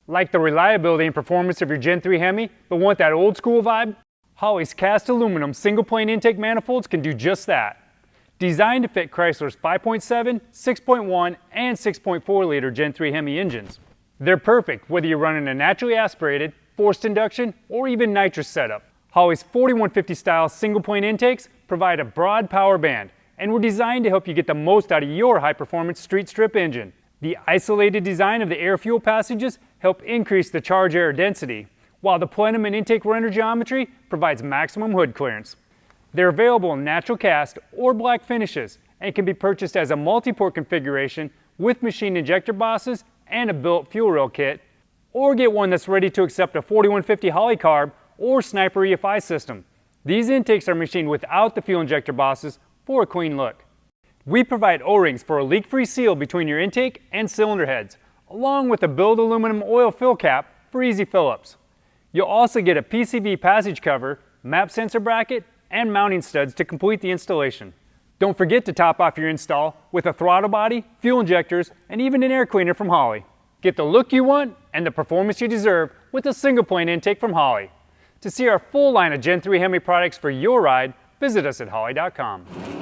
Like the reliability and performance of your Gen 3 Hemi, but want that old school vibe? Holley's cast aluminum single plane intake manifolds can do just that. Designed to fit Chrysler's 5.7, 6.1, and 6.4 liter Gen 3 Hemi engines. They're perfect whether you're running a naturally aspirated, forced induction, or even nitrous setup. Holley's 4150 style single plane intakes provide a broad power band and were designed to help you get the most out of your high performance street strip engine. The isolated design of the air-fuel passages help increase the charge air density, while the plenum and intake render geometry provides maximum hood clearance. They're available in natural cast or black finishes and can be purchased as a multi-port configuration with machine injector bosses and a built fuel rail kit, or get one that's ready to accept a 4150 Holley carb or Sniper EFI system. These intakes are machined without the fuel injector bosses for a clean look. We provide O-rings for a leak-free seal between your intake and cylinder heads, along with a build aluminum oil fill cap for easy fill-ups. You'll also get a PCV passage cover, map sensor bracket, and mounting studs to complete the installation. Don't forget to top off your install with a throttle body, fuel injectors, and even an air cleaner from Holley. Get the look you want and the performance you deserve with a single plane intake from Holley. To see our full line of Gen 3 Hemi products for your ride, visit us at Holley.com.